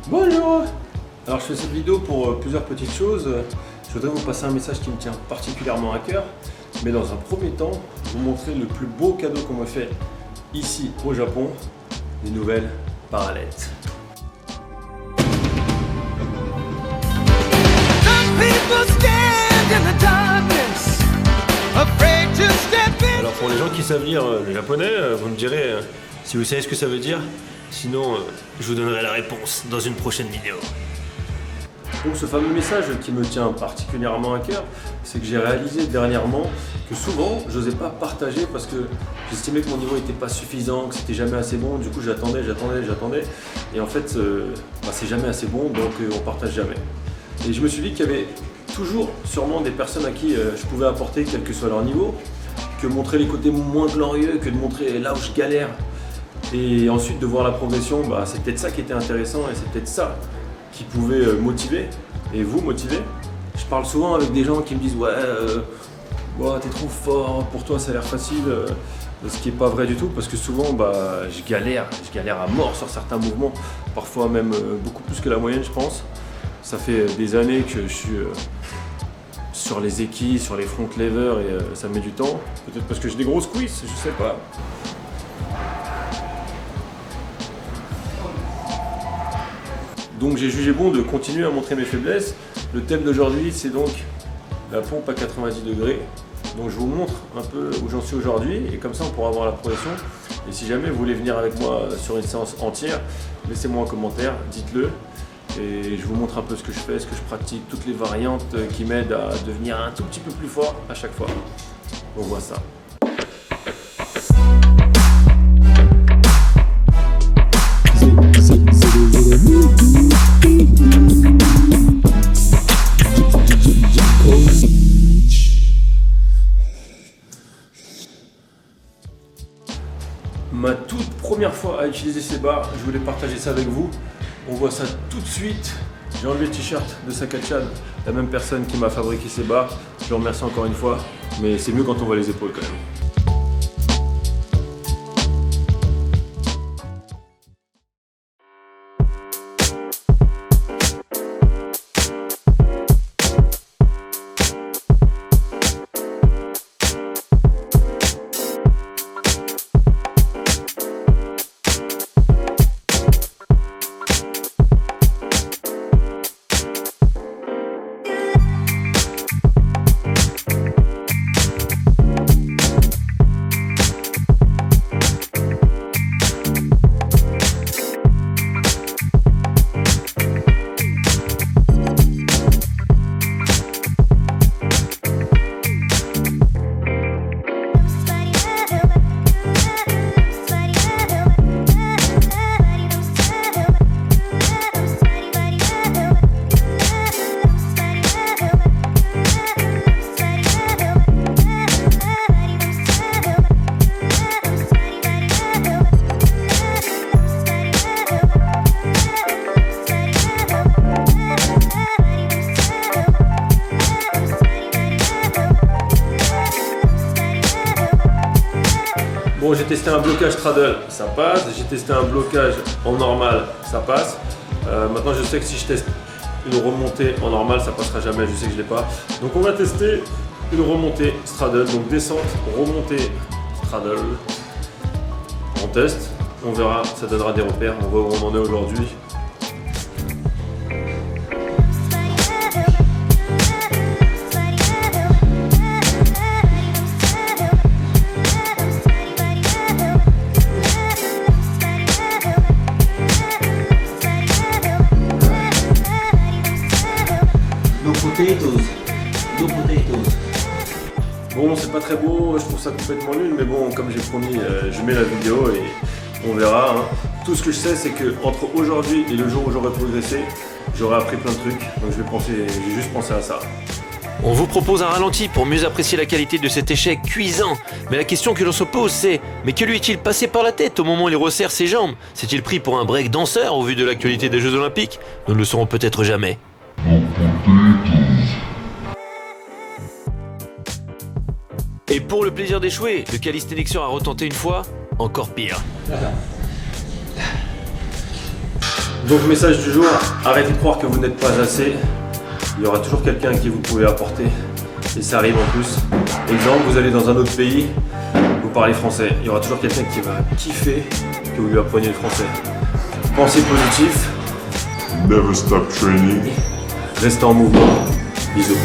Bonjour. Alors je fais cette vidéo pour plusieurs petites choses. Je voudrais vous passer un message qui me tient particulièrement à cœur. Mais dans un premier temps, vous montrer le plus beau cadeau qu'on m'a fait ici au Japon, des nouvelles parallettes. Alors pour les gens qui savent lire le japonais, vous me direz si vous savez ce que ça veut dire. Sinon, je vous donnerai la réponse dans une prochaine vidéo. Donc ce fameux message qui me tient particulièrement à cœur, c'est que j'ai réalisé dernièrement que souvent, je n'osais pas partager parce que j'estimais que mon niveau n'était pas suffisant, que c'était jamais assez bon. Du coup, j'attendais. Et en fait, c'est jamais assez bon, donc on partage jamais. Et je me suis dit qu'il y avait toujours sûrement des personnes à qui je pouvais apporter, quel que soit leur niveau, que montrer les côtés moins glorieux, que de montrer là où je galère. Et ensuite de voir la progression, c'est peut-être ça qui était intéressant et c'est peut-être ça qui pouvait motiver et vous motiver. Je parle souvent avec des gens qui me disent ouais, t'es trop fort, pour toi ça a l'air facile, ce qui n'est pas vrai du tout parce que souvent je galère à mort sur certains mouvements, parfois même beaucoup plus que la moyenne je pense. Ça fait des années que je suis sur les équilles, sur les front levers et ça met du temps, peut-être parce que j'ai des grosses cuisses, je sais pas. Donc j'ai jugé bon de continuer à montrer mes faiblesses. Le thème d'aujourd'hui c'est donc la pompe à 90 degrés. Donc je vous montre un peu où j'en suis aujourd'hui et comme ça on pourra voir la progression. Et si jamais vous voulez venir avec moi sur une séance entière, laissez-moi un commentaire, dites-le. Et je vous montre un peu ce que je fais, ce que je pratique, toutes les variantes qui m'aident à devenir un tout petit peu plus fort à chaque fois. On voit ça. Ma toute première fois à utiliser ces barres, je voulais partager ça avec vous. On voit ça tout de suite. J'ai enlevé le t-shirt de Sakachan, la même personne qui m'a fabriqué ces barres. Je le remercie encore une fois, mais c'est mieux quand on voit les épaules quand même. Bon, j'ai testé un blocage straddle, ça passe. J'ai testé un blocage en normal, ça passe. Maintenant, je sais que si je teste une remontée en normal, ça passera jamais. Je sais que je l'ai pas. Donc, on va tester une remontée straddle. Donc, descente, remontée straddle. On teste, on verra, ça donnera des repères. On voit où on en est aujourd'hui. Bon, c'est pas très beau, je trouve ça complètement nul, mais bon, comme j'ai promis, je mets la vidéo et on verra. Hein. Tout ce que je sais, c'est que entre aujourd'hui et le jour où j'aurai progressé, j'aurai appris plein de trucs. Donc j'ai juste pensé à ça. On vous propose un ralenti pour mieux apprécier la qualité de cet échec cuisant. Mais la question que l'on se pose c'est, mais que lui est-il passé par la tête au moment où il resserre ses jambes? S'est-il pris pour un break danseur au vu de l'actualité des Jeux Olympiques? Nous ne le saurons peut-être jamais. Et pour le plaisir d'échouer, le calisthenicseur a retenté une fois, encore pire. Donc message du jour, arrêtez de croire que vous n'êtes pas assez. Il y aura toujours quelqu'un à qui vous pouvez apporter. Et ça arrive en plus. Exemple, vous allez dans un autre pays, vous parlez français. Il y aura toujours quelqu'un qui va kiffer que vous lui appreniez le français. Pensez positif. Never stop training. Restez en mouvement. Bisous.